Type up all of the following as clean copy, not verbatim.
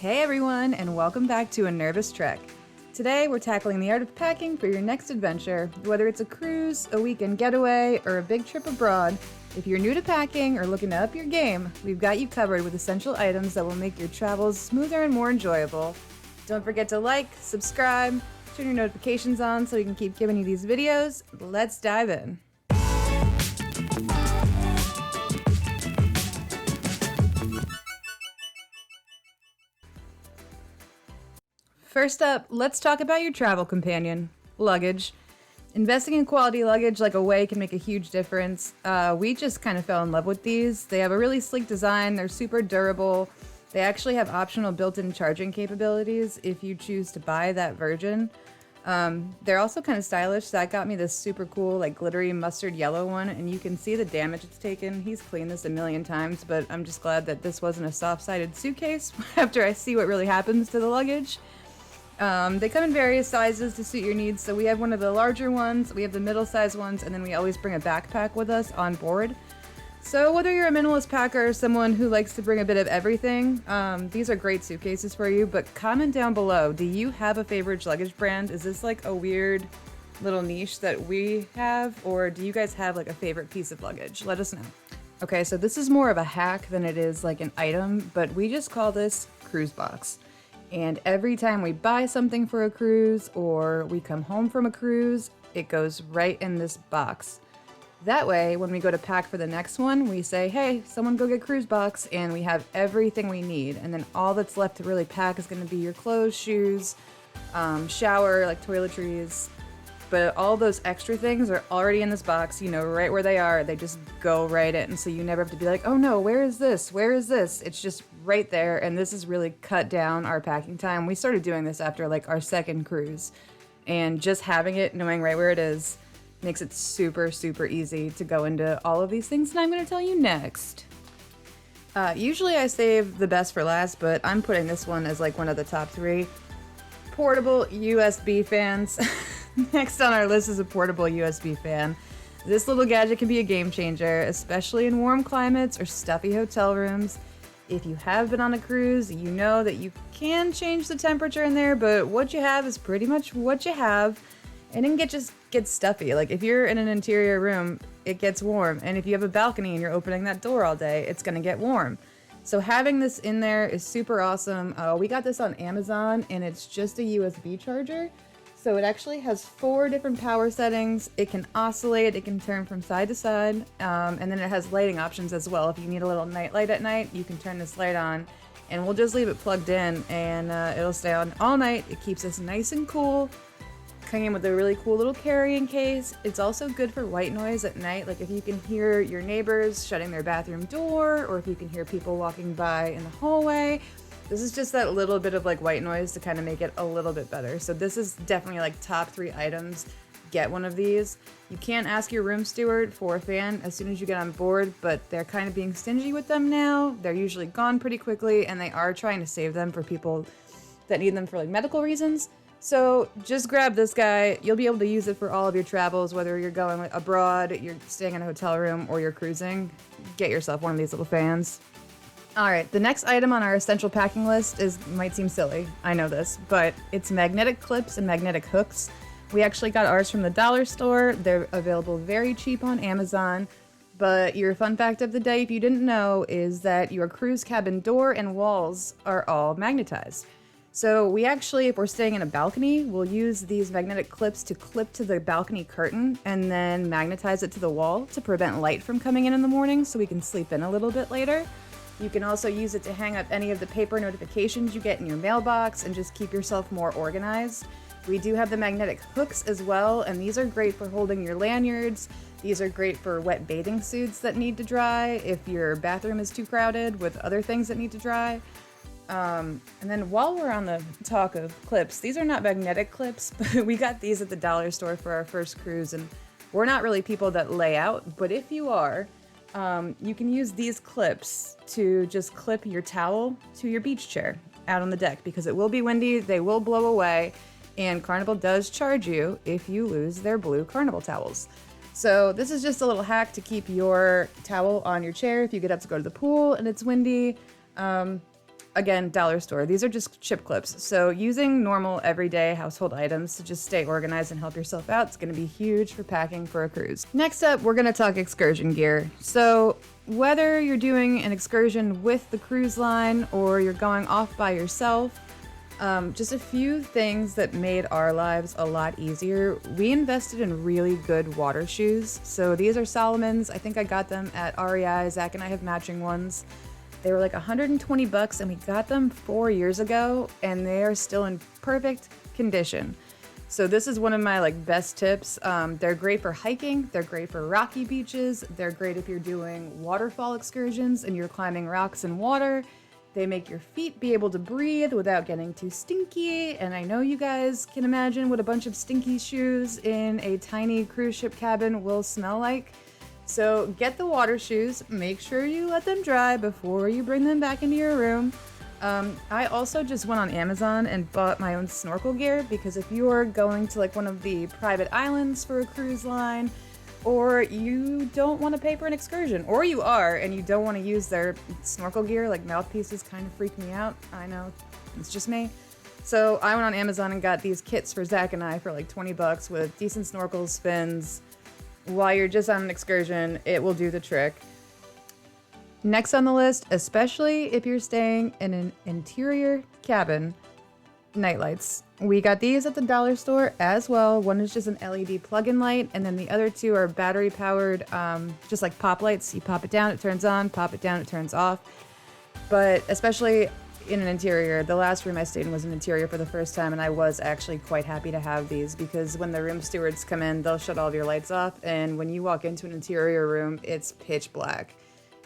Hey everyone, and welcome back to A Nervous Trek. Today we're tackling the art of packing for your next adventure. Whether it's a cruise, a weekend getaway, or a big trip abroad, if you're new to packing or looking to up your game, we've got you covered with essential items that will make your travels smoother and more enjoyable. Don't forget to like, subscribe, turn your notifications on so we can keep giving you these videos. Let's dive in. First up, let's talk about your travel companion, luggage. Investing in quality luggage like Away can make a huge difference. We just kind of fell in love with these. They have a really sleek design, they're super durable. They actually have optional built-in charging capabilities if you choose to buy that version. They're also kind of stylish. That got me this super cool, like glittery mustard yellow one, and you can see the damage it's taken. He's cleaned this a million times, but I'm just glad that this wasn't a soft-sided suitcase after I see what really happens to the luggage. They come in various sizes to suit your needs, so we have one of the larger ones, we have the middle-sized ones, and then we always bring a backpack with us on board. So whether you're a minimalist packer or someone who likes to bring a bit of everything, these are great suitcases for you, but comment down below, do you have a favorite luggage brand? Is this like a weird little niche that we have, or do you guys have like a favorite piece of luggage? Let us know. Okay, so this is more of a hack than it is like an item, but we just call this Cruise Box. And every time we buy something for a cruise or we come home from a cruise, it goes right in this box. That way, when we go to pack for the next one, we say, hey, someone go get Cruise Box, and we have everything we need. And then all that's left to really pack is going to be your clothes, shoes, shower, like toiletries. But all those extra things are already in this box, you know, right where they are. They just go right in. So you never have to be like, oh no, where is this? Where is this? It's just right there. And this has really cut down our packing time. We started doing this after like our second cruise. And just having it, knowing right where it is, makes it super, super easy to go into all of these things. And I'm going to tell you next. Usually I save the best for last, but I'm putting this one as like one of the top 3. Portable USB fans. Next on our list is a portable USB fan. This little gadget can be a game changer, especially in warm climates or stuffy hotel rooms. If you have been on a cruise, you know that you can change the temperature in there, but what you have is pretty much what you have, and it can just get stuffy. Like if you're in an interior room, it gets warm, and if you have a balcony and you're opening that door all day, it's gonna get warm. So having this in there is super awesome. We got this on Amazon, and it's just a USB charger. So it actually has 4 different power settings. It can oscillate, it can turn from side to side, and then it has lighting options as well. If you need a little night light at night, you can turn this light on, and we'll just leave it plugged in, and it'll stay on all night. It keeps us nice and cool. Coming in with a really cool little carrying case. It's also good for white noise at night, like if you can hear your neighbors shutting their bathroom door, or if you can hear people walking by in the hallway. This is just that little bit of like white noise to kind of make it a little bit better. So this is definitely like top 3 items. Get one of these. You can ask your room steward for a fan as soon as you get on board, but they're kind of being stingy with them now. They're usually gone pretty quickly, and they are trying to save them for people that need them for like medical reasons. So just grab this guy. You'll be able to use it for all of your travels, whether you're going abroad, you're staying in a hotel room, or you're cruising. Get yourself one of these little fans. Alright, the next item on our essential packing list might seem silly, I know this, but it's magnetic clips and magnetic hooks. We actually got ours from the dollar store. They're available very cheap on Amazon. But your fun fact of the day, if you didn't know, is that your cruise cabin door and walls are all magnetized. So we actually, if we're staying in a balcony, we'll use these magnetic clips to clip to the balcony curtain and then magnetize it to the wall to prevent light from coming in the morning so we can sleep in a little bit later. You can also use it to hang up any of the paper notifications you get in your mailbox and just keep yourself more organized. We do have the magnetic hooks as well, and these are great for holding your lanyards. These are great for wet bathing suits that need to dry if your bathroom is too crowded with other things that need to dry. And then while we're on the talk of clips, these are not magnetic clips, but we got these at the dollar store for our first cruise, and we're not really people that lay out, but if you are, you can use these clips to just clip your towel to your beach chair out on the deck because it will be windy, they will blow away, and Carnival does charge you if you lose their blue Carnival towels. So this is just a little hack to keep your towel on your chair if you get up to go to the pool and it's windy. Again, dollar store. These are just chip clips. So using normal everyday household items to just stay organized and help yourself out is going to be huge for packing for a cruise. Next up, we're going to talk excursion gear. So whether you're doing an excursion with the cruise line or you're going off by yourself, just a few things that made our lives a lot easier. We invested in really good water shoes. So these are Solomon's. I think I got them at REI. Zach and I have matching ones. They were like $120 and we got them 4 years ago and they are still in perfect condition. So this is one of my like best tips. They're great for hiking. They're great for rocky beaches. They're great if you're doing waterfall excursions and you're climbing rocks and water. They make your feet be able to breathe without getting too stinky. And I know you guys can imagine what a bunch of stinky shoes in a tiny cruise ship cabin will smell like. So get the water shoes, make sure you let them dry before you bring them back into your room. I also just went on Amazon and bought my own snorkel gear because if you're going to like one of the private islands for a cruise line, or you don't want to pay for an excursion, or you are and you don't want to use their snorkel gear, like mouthpieces kind of freak me out. I know, it's just me. So I went on Amazon and got these kits for Zach and I for like $20 with decent snorkels, fins. While you're just on an excursion, it will do the trick. Next on the list, especially if you're staying in an interior cabin, nightlights. We got these at the dollar store as well. One is just an LED plug-in light, and then the other two are battery-powered, just like pop lights. You pop it down, it turns on, pop it down, it turns off. But especially in an interior, the last room I stayed in was an interior for the first time, and I was actually quite happy to have these because when the room stewards come in, they'll shut all of your lights off, and when you walk into an interior room, it's pitch black.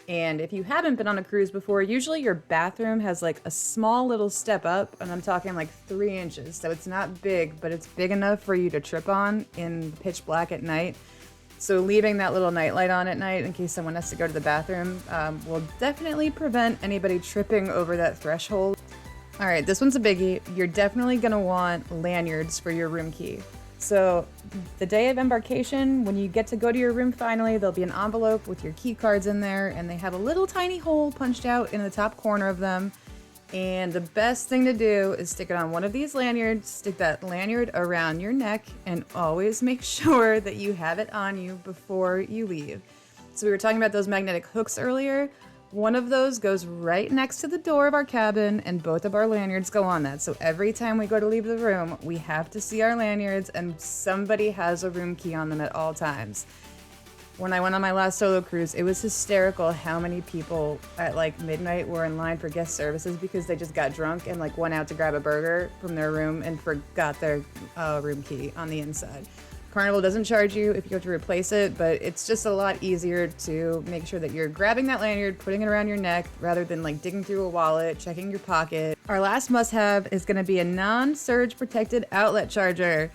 And if you haven't been on a cruise before, usually your bathroom has like a small little step up, and I'm talking like 3 inches, so it's not big, but it's big enough for you to trip on in pitch black at night. So leaving that little nightlight on at night in case someone has to go to the bathroom will definitely prevent anybody tripping over that threshold. All right, this one's a biggie. You're definitely gonna want lanyards for your room key. So the day of embarkation, when you get to go to your room finally, there'll be an envelope with your key cards in there, and they have a little tiny hole punched out in the top corner of them. And the best thing to do is stick it on one of these lanyards, stick that lanyard around your neck, and always make sure that you have it on you before you leave. So we were talking about those magnetic hooks earlier. One of those goes right next to the door of our cabin, and both of our lanyards go on that. So every time we go to leave the room, we have to see our lanyards, and somebody has a room key on them at all times. When I went on my last solo cruise, it was hysterical how many people at like midnight were in line for guest services because they just got drunk and like went out to grab a burger from their room and forgot their room key on the inside. Carnival doesn't charge you if you have to replace it, but it's just a lot easier to make sure that you're grabbing that lanyard, putting it around your neck, rather than like digging through a wallet, checking your pocket. Our last must-have is going to be a non-surge protected outlet charger.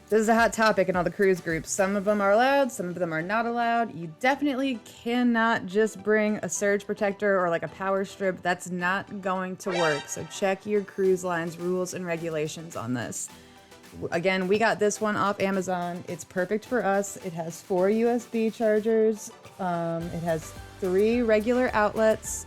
This is a hot topic in all the cruise groups. Some of them are allowed, some of them are not allowed. You definitely cannot just bring a surge protector or like a power strip. That's not going to work. So check your cruise line's rules and regulations on this. Again, we got this one off Amazon. It's perfect for us. It has 4 USB chargers. It has 3 regular outlets.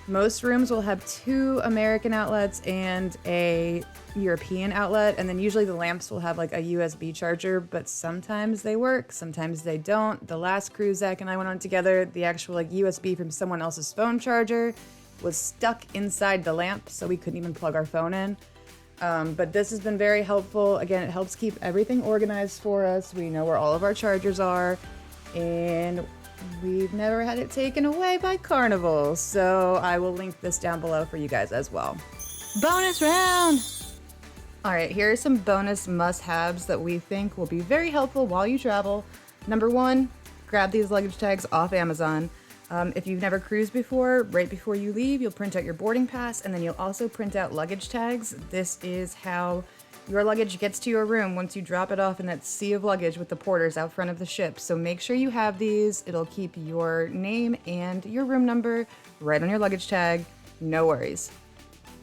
Most rooms will have 2 American outlets and a European outlet, and then usually the lamps will have like a USB charger, but sometimes they work, sometimes they don't. The last cruise Zach and I went on together, the actual like USB from someone else's phone charger was stuck inside the lamp, so we couldn't even plug our phone in. But this has been very helpful. Again, it helps keep everything organized for us. We know where all of our chargers are, and we've never had it taken away by Carnival. So I will link this down below for you guys as well. Bonus round! All right, here are some bonus must-haves that we think will be very helpful while you travel. Number 1, grab these luggage tags off Amazon. If you've never cruised before, right before you leave, you'll print out your boarding pass, and then you'll also print out luggage tags. This is how your luggage gets to your room once you drop it off in that sea of luggage with the porters out front of the ship. So make sure you have these. It'll keep your name and your room number right on your luggage tag. No worries.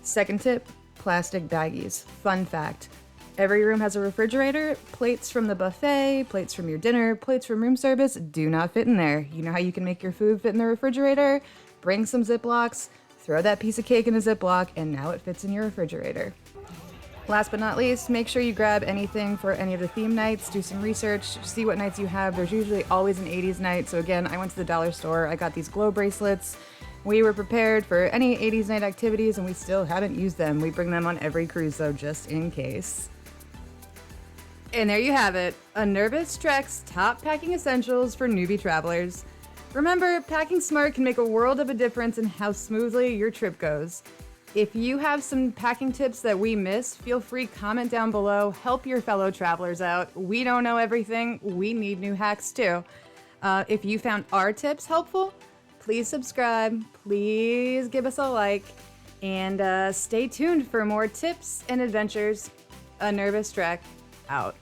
Second tip, plastic baggies. Fun fact. Every room has a refrigerator. Plates from the buffet, plates from your dinner, plates from room service do not fit in there. You know how you can make your food fit in the refrigerator? Bring some Ziplocs, throw that piece of cake in a Ziploc, and now it fits in your refrigerator. Last but not least, make sure you grab anything for any of the theme nights, do some research, see what nights you have. There's usually always an 80s night. So again, I went to the dollar store, I got these glow bracelets. We were prepared for any 80s night activities and we still haven't used them. We bring them on every cruise though, just in case. And there you have it, a Nervous Trek's top packing essentials for newbie travelers. Remember, packing smart can make a world of a difference in how smoothly your trip goes. If you have some packing tips that we missed, feel free to comment down below. Help your fellow travelers out. We don't know everything. We need new hacks too. If you found our tips helpful, please subscribe. Please give us a like. And stay tuned for more tips and adventures. A Nervous Trek out.